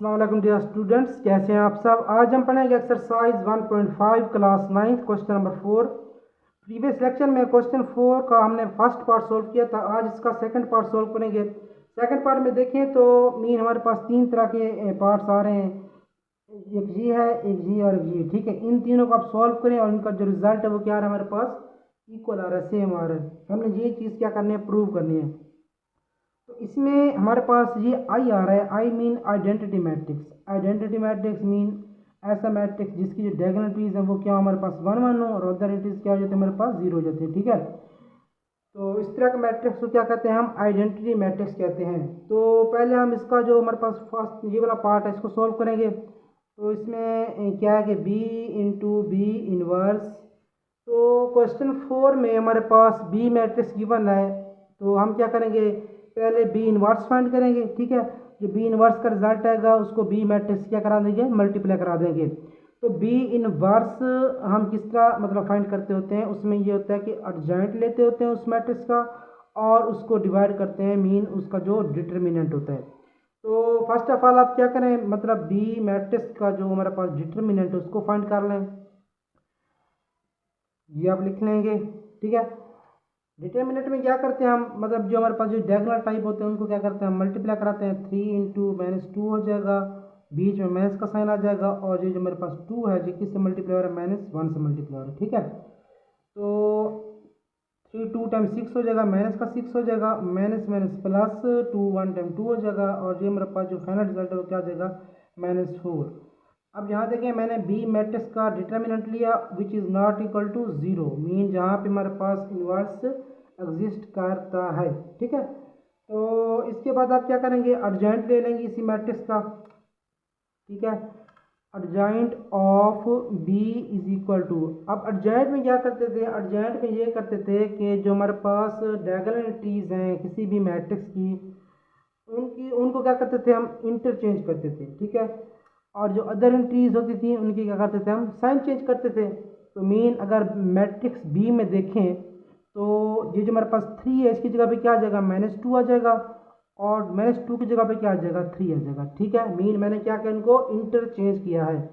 अस्सलाम वालेकुम dear students, कैसे हैं आप सब। आज हम पढ़ेंगे exercise 1.5 class 9 question number 4। Previous lecture में क्वेश्चन 4 का हमने फर्स्ट पार्ट सोल्व किया था। आज इसका सेकंड पार्ट सोल्व करेंगे। सेकंड पार्ट में देखें तो मीन हमारे पास तीन तरह के पार्ट्स आ रहे हैं, एक जी है, एक जी और एक जी। ठीक है, इन तीनों को आप सॉल्व करें और इनका जो रिजल्ट है वो क्या आ रहा है, हमारे पास इक्वल आ रहा है, सेम आ रहा है। हमने ये चीज़ क्या करनी है, प्रूव करनी है। तो इसमें हमारे पास ये आई आ रहा है, I mean identity matrix. Identity matrix mean ऐसा मैट्रिक्स जिसकी जो डायगोनलिटीज है वो क्या हमारे पास 1 1 हो और अदर एंट्रीज क्या हो जाते हैं, हमारे पास 0 हो जाते हैं। ठीक है, तो इस तरह का मैट्रिक्स को क्या कहते हैं, हम आइडेंटिटी मैट्रिक्स कहते हैं। तो पहले हम इसका जो हमारे पास फर्स्ट ये वाला पार्ट है इसको सॉल्व करेंगे। तो इसमें क्या है कि बी इंटू बी इनवर्स। तो क्वेश्चन 4 में हमारे पास बी मैट्रिक्स गिवन है, तो हम क्या करेंगे, पहले बी इनवर्स फाइंड करेंगे। ठीक है, जो बी इनवर्स का रिजल्ट आएगा उसको बी मैट्रिक्स क्या करा देंगे, मल्टीप्लाई करा देंगे। तो बी इनवर्स हम किस तरह मतलब फाइंड करते होते हैं, उसमें ये होता है कि एडजॉइंट लेते होते हैं उस मैट्रिक्स का और उसको डिवाइड करते हैं, मीन उसका जो डिटर्मिनेंट होता है। तो फर्स्ट ऑफ ऑल आप क्या करें, मतलब बी मैट्रिक्स का जो हमारे पास डिटर्मिनेंट है उसको फाइंड कर लें। ये आप लिख लेंगे। ठीक है, डिटर्मिनेंट में क्या करते हैं हम, मतलब जो हमारे पास जो डायगोनल टाइप होते हैं उनको क्या करते हैं, हम मल्टीप्लाई कराते हैं। 3 इंटू -2 हो जाएगा, बीच में माइनस का साइन आ जाएगा और ये जो मेरे पास 2 है जो किससे मल्टीप्लाई हो रहा है, -1 से मल्टीप्लाई हो रहा है। ठीक है, तो 3 2 टाइम 6 हो जाएगा, माइनस का 6 हो जाएगा, माइनस माइनस प्लस 2 1 टाइम 2 हो जाएगा और ये मेरे पास जो फाइनल रिजल्ट है वो क्या आ जाएगा, -4। अब यहाँ देखें मैंने बी मैट्रिक्स का डिटर्मिनेंट लिया which is not equal to 0, mean जहाँ पे हमारे पास इनवर्स एग्जिस्ट करता है। ठीक है, तो इसके बाद आप क्या करेंगे, एडजॉइंट ले लेंगे इसी मैट्रिक्स का। ठीक है, adjoint of B is equal to, अब एडजॉइंट में क्या करते थे, एडजॉइंट में ये करते थे कि जो हमारे पास डायगोनलिटीज हैं किसी भी मैट्रिक्स की, उनको क्या करते थे, हम इंटरचेंज करते थे। ठीक है, और जो अदर एंट्रीज होती थी उनकी क्या करते थे, हम साइन चेंज करते थे। तो मीन अगर मैट्रिक्स बी में देखें तो ये जो हमारे पास 3 है इसकी जगह पे क्या आ जाएगा, -2 आ जाएगा और -2 की जगह पे क्या आ जाएगा, 3 आ जाएगा। ठीक है, मीन मैंने क्या किया, इनको इंटरचेंज किया है।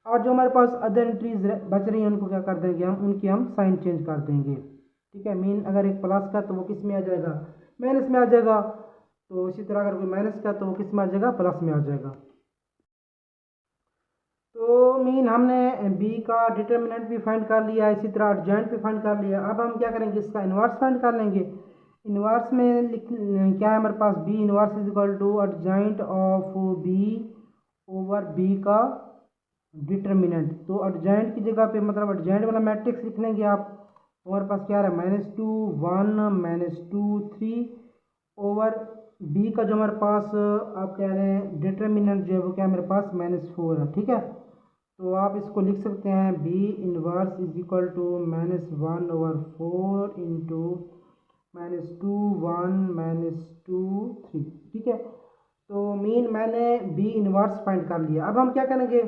और जो हमारे पास अदर एंट्रीज बच रही हैं उनको क्या कर देंगे, हम उनकी हम साइन चेंज कर देंगे। ठीक है, मीन अगर एक प्लस का तो वो किस में आ जाएगा, माइनस में आ जाएगा। तो इसी तरह अगर कोई माइनस का तो वो किस में आ जाएगा, प्लस में आ जाएगा। तो मीन हमने बी का डिटर्मिनेंट भी फाइंड कर लिया, इसी तरह एडजॉइंट भी फाइंड कर लिया। अब हम क्या करेंगे, इसका इन्वर्स फाइंड कर लेंगे। इन्वर्स में क्या है हमारे पास, B inverse is equal to adjoint of B over B का डिटर्मिनेंट। तो एडजॉइंट की जगह पे मतलब एडजॉइंट वाला मैट्रिक्स लिख लेंगे आप। हमारे पास क्या है, -2 1 -2 3 ओवर बी का जो हमारे पास आप कह रहे हैं डिटर्मिनेंट जो है वो क्या है मेरे पास -4 है। ठीक है, तो आप इसको लिख सकते हैं B inverse is equal to -1/4 into -2 1 -2 3। ठीक है, तो मीन मैंने बी इनवर्स फाइंड कर लिया। अब हम क्या करेंगे,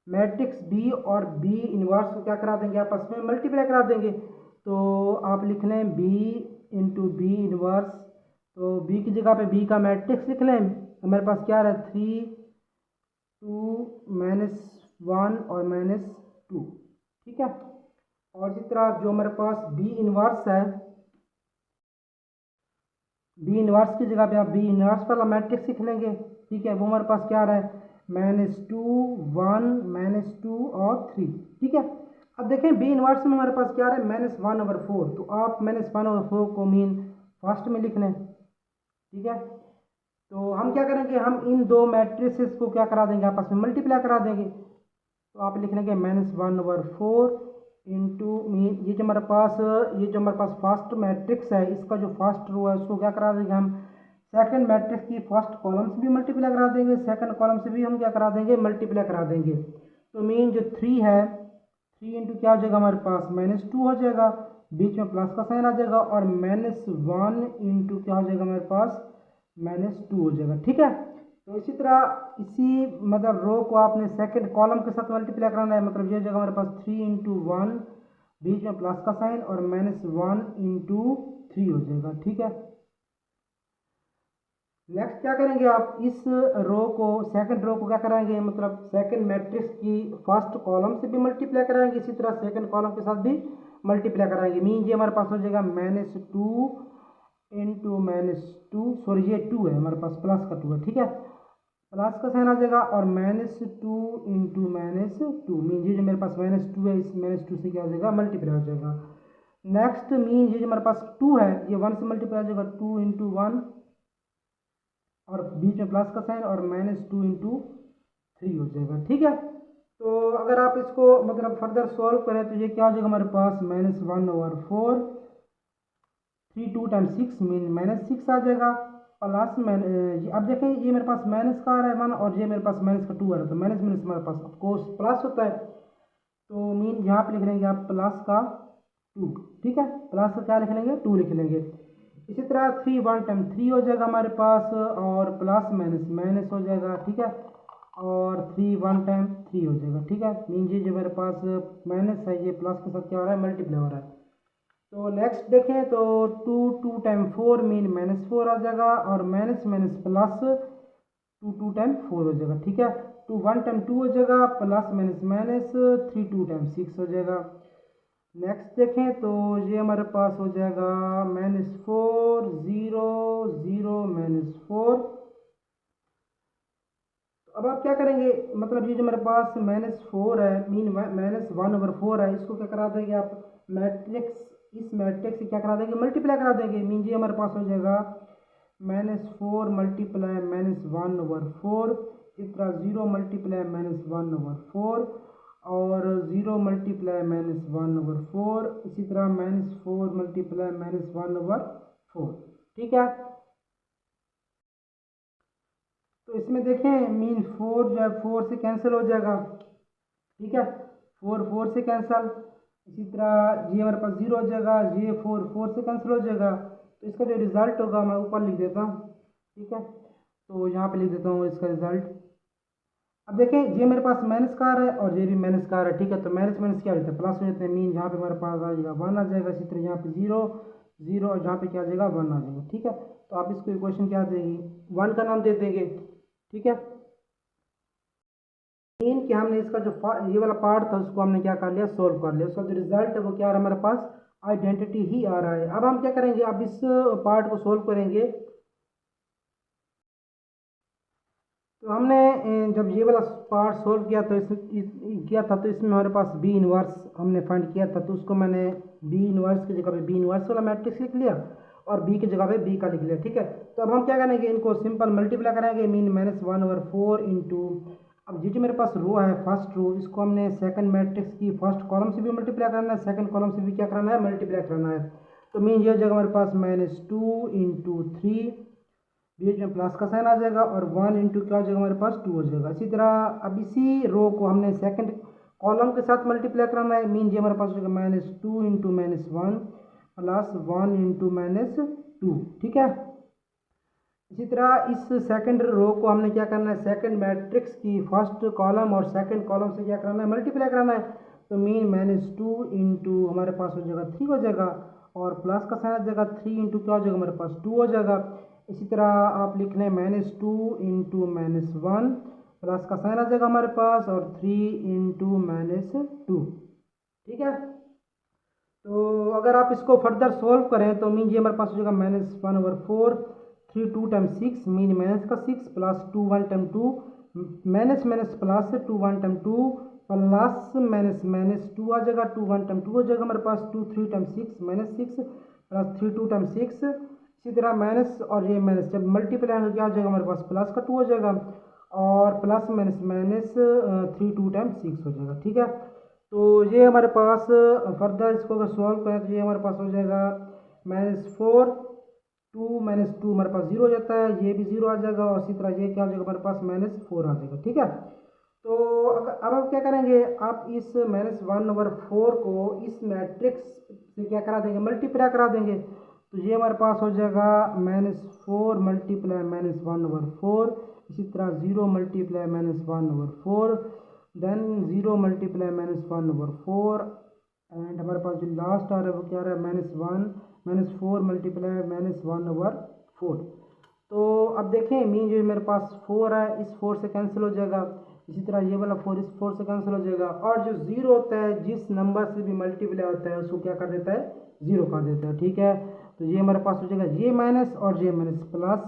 मैट्रिक्स बी और बी इनवर्स को क्या करा देंगे, आपस में मल्टीप्लाई करा देंगे। तो आप लिख लें बी इंटू बी इनवर्स। तो बी की जगह पे बी का मैट्रिक्स लिख लें, हमारे पास क्या है 3 2 -1 और -2। ठीक है, और इसी तरह जो हमारे पास बी इनवर्स है, बी इनवर्स की जगह पे आप बी इनवर्स वाला मैट्रिक्स लिख लेंगे। ठीक है, वो हमारे पास क्या आ रहा है, -2 1 -2 और 3। ठीक है, अब देखें बी इनवर्स में हमारे पास क्या आ रहा है, -1/4। तो आप -1/4 को मीन फर्स्ट में लिख लें। ठीक है, तो हम क्या करेंगे, हम इन दो मैट्रिसेस को क्या करा देंगे, आपस में मल्टीप्लाई करा देंगे। तो आप लिख लेंगे -1/4 इंटू मीन ये जो हमारे पास फर्स्ट मैट्रिक्स है इसका जो फर्स्ट रो है उसको क्या करा देंगे, हम सेकंड मैट्रिक्स की फर्स्ट कॉलम से भी मल्टीप्लाई करा देंगे, सेकंड कॉलम से भी हम क्या करा देंगे, मल्टीप्लाई करा देंगे। तो मीन जो 3 है, 3 इंटू क्या हो जाएगा हमारे पास, -2 हो जाएगा, बीच में प्लस का साइन आ जाएगा और -1 इंटू क्या हो जाएगा हमारे पास, -2 हो जाएगा। ठीक है, तो इसी तरह इसी मतलब रो को आपने सेकंड कॉलम के साथ मल्टीप्लाई कराना है, मतलब ये जगह हमारे पास 3 इंटू 1 बीच में प्लस का साइन और -1 इंटू 3 हो जाएगा। ठीक है, नेक्स्ट क्या करेंगे आप, इस रो को, सेकंड रो को क्या कराएंगे, मतलब सेकंड मैट्रिक्स की फर्स्ट कॉलम से भी मल्टीप्लाई कराएंगे, इसी तरह सेकंड कॉलम के साथ भी मल्टीप्लाई कराएंगे। मीन ये हमारे पास हो जाएगा -2 इंटू -2, सॉरी ये 2 है हमारे पास, प्लस का 2 है, ठीक है, प्लस का साइन आ जाएगा, और -2 इंटू -2, मीन ये जो मेरे पास -2 है, इस -2 से क्या हो जाएगा, मल्टीप्लाई हो जाएगा। नेक्स्ट मीन ये जो हमारे पास 2 है, ये 1 से मल्टीप्लाई हो जाएगा, 2 इंटू 1, और बीच में प्लस का साइन, और -2 इंटू 3 हो जाएगा, ठीक है। तो अगर आप इसको मतलब फर्दर सॉल्व करें तो ये क्या हो जाएगा हमारे पास, -1/4, 3 2 टाइम 6 मीन -6 आ जाएगा, प्लस अब देखें ये मेरे पास माइनस का आ रहा है 1, और ये मेरे पास माइनस का 2 आ रहा है, तो माइनस माइनस हमारे पास ऑफकोर्स प्लस होता है, तो मीन यहाँ पे लिख लेंगे आप प्लस का 2, ठीक है, प्लस का क्या लिख लेंगे, 2 लिख लेंगे। इसी तरह 3 1 टाइम 3 हो जाएगा हमारे पास, और प्लस माइनस माइनस हो जाएगा, ठीक है, और 3 1 टाइम 3 हो जाएगा, ठीक है, मीन जी जो मेरे पास माइनस है, ये प्लस के साथ क्या हो रहा है, मल्टीप्लाई हो रहा है। तो नेक्स्ट देखें तो 2 2 टाइम 4 मीन -4 आ जाएगा, और माइनस माइनस प्लस 2 2 टाइम 4 हो जाएगा, ठीक है, 2 1 टाइम 2 हो जाएगा, प्लस माइनस माइनस 3 2 टाइम 6 हो जाएगा। नेक्स्ट देखें तो ये हमारे पास हो जाएगा -4 0 0 -4। अब आप क्या करेंगे, मतलब ये जो मेरे पास -4 है, मीन -1/4 है, इसको क्या करा देंगे आप, मैट्रिक्स, इस मैट्रिक्स से क्या करा देंगे, मल्टीप्लाई करा देंगे, मीन ये हमारे पास हो जाएगा -4 मल्टीप्लाई -1/4, इस तरह 0 मल्टीप्लाई -1/4, और 0 मल्टीप्लाई -1/4, इसी तरह -4 मल्टीप्लाई -1/4, ठीक है। तो इसमें देखें मीन 4 जो है 4 से कैंसिल हो जाएगा, ठीक है, 4 4 से कैंसिल, इसी तरह ये हमारे पास 0 हो जाएगा, ये 4 4 से कैंसिल हो जाएगा, तो इसका जो रिजल्ट होगा मैं ऊपर लिख देता हूँ, ठीक है, तो यहाँ पे लिख देता हूँ इसका रिजल्ट। अब देखें ये मेरे पास माइनस का आ रहा है, और ये भी माइनस का आ रहा है, ठीक है, तो माइनस माइनस क्या हो जाता है, प्लस हो जाता है, मीन यहाँ पे हमारे पास आ जाएगा 1 आ जाएगा, इसी तरह यहाँ पे 0 0, और यहाँ पे क्या आ जाएगा 1 आ जाएगा, ठीक है। तो आप इसको इक्वेशन क्या देंगे, 1 का नाम दे देंगे, ठीक है। मीन कि हमने इसका जो ये वाला पार्ट था उसको हमने क्या कर लिया, सोल्व कर लिया, उसका जो रिजल्ट है वो क्या आ रहा है हमारे पास, आइडेंटिटी ही आ रहा है। अब हम क्या करेंगे, अब इस पार्ट को सोल्व करेंगे, तो हमने जब ये वाला पार्ट सोल्व किया तो किया था, तो इसमें हमारे पास बी इनवर्स हमने फाइंड किया था, तो उसको मैंने बी इनवर्स की जगह पे बी इनवर्स वाला मैट्रिक्स लिख लिया, और बी की जगह पे बी का लिख लिया, ठीक है। तो अब हम क्या करेंगे, इनको सिंपल मल्टीप्लाई करेंगे, मीन -1/4 इंटू, अब ये जो मेरे पास रो है फर्स्ट रो, इसको हमने सेकंड मैट्रिक्स की फर्स्ट कॉलम से भी मल्टीप्लाई करना है, सेकंड कॉलम से भी क्या करना है, मल्टीप्लाई करना है, तो मीन ये जगह हमारे पास -2 इंटू 3, बीच में प्लस का साइन आ जाएगा, और 1 इंटू क्या हो जाएगा हमारे पास 2 हो जाएगा। इसी तरह अब इसी रो को हमने सेकंड कॉलम के साथ मल्टीप्लाई करना है, मीन ये हमारे पास हो जाएगा -2 इंटू -1 प्लस 1 इंटू -2, ठीक है। इसी तरह इस सेकंड रो को हमने क्या करना है, सेकंड मैट्रिक्स की फर्स्ट कॉलम और सेकंड कॉलम से क्या करना है, मल्टीप्लाई कराना है, तो मीन -2 इंटू हमारे पास हो जाएगा 3 हो जाएगा, और प्लस का साइन आ जाएगा, 3 इंटू क्या हो जाएगा हमारे पास 2 हो जाएगा। इसी तरह आप लिख लें -2 इंटू -1 प्लस का साइन आ जाएगा हमारे पास, और 3 इंटू -2, ठीक है। तो अगर आप इसको फर्दर सोल्व करें तो मीन ये हमारे पास हो जाएगा -1/4, 3 2 टाइम 6 मीन माइनस का 6 plus 2 1 time 2, minus minus plus 2 1 time 2 plus minus minus 2 आ जाएगा, 2 1 टाइम 2 हो जाएगा हमारे पास, 2 3 टाइम 6 -6 प्लस 3 2 टाइम 6, इसी तरह माइनस और ये माइनस जब मल्टीप्लाई हो क्या हो जाएगा हमारे पास, प्लस का 2 हो जाएगा, और प्लस माइनस माइनस 3 2 टाइम 6 हो जाएगा, ठीक है। तो ये हमारे पास फर्दर इसको अगर सॉल्व करें तो ये हमारे पास हो जाएगा -4 2 -2 हमारे पास 0 हो जाता है, ये भी 0 आ जाएगा, और इसी तरह ये क्या हो जाएगा हमारे पास -4 आ जाएगा, ठीक है। तो अब आप क्या करेंगे, आप इस -1/4 को इस मैट्रिक्स से क्या करा देंगे, मल्टीप्लाई करा देंगे, तो ये हमारे पास हो जाएगा -4 मल्टीप्लाई -1/4, इसी तरह 0 मल्टीप्लाई -1/4, देन 0 मल्टीप्लाई -1/4, एंड हमारे पास जो लास्ट आ रहा है वो क्या आ रहा है -4 मल्टीप्लाई -1/4। तो अब देखें मीन जो मेरे पास 4 है, इस 4 से कैंसिल हो जाएगा, इसी तरह ये वाला 4 इस 4 से कैंसिल हो जाएगा, और जो 0 होता है जिस नंबर से भी मल्टीप्लाई होता है उसको क्या कर देता है, 0 कर देता है। ठीक है, तो ये हमारे पास हो जाएगा जे माइनस और जे माइनस प्लस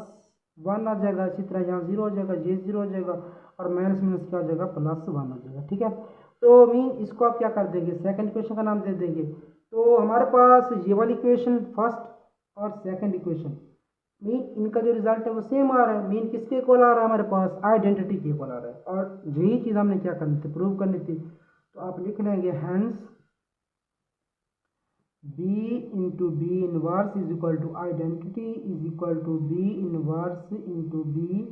1 आ जाएगा, इसी तरह यहाँ 0 हो जाएगा, ये 0 हो जाएगा, और माइनस माइनस क्या हो जाएगा, प्लस 1 हो जाएगा। ठीक है, तो मीन इसको आप क्या कर देंगे, सेकंड इक्वेशन का नाम दे देंगे। तो हमारे पास ये वाली इक्वेशन फर्स्ट और सेकंड इक्वेशन, मीन इनका जो रिजल्ट है वो सेम आ रहा है, मीन किसके इक्वल आ रहा है, हमारे पास आइडेंटिटी के इक्वल आ रहा है, और यही चीज़ हमने क्या करनी थी, प्रूव करनी थी। तो आप लिख लेंगे hence B into B inverse is equal to identity is equal to B inverse into B.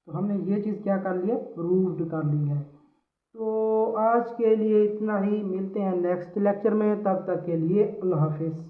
तो हमने ये चीज़ क्या कर लिया, प्रूव्ड कर ली है। तो आज के लिए इतना ही, मिलते हैं नेक्स्ट लेक्चर में, तब तक के लिए अल्लाह हाफिज़।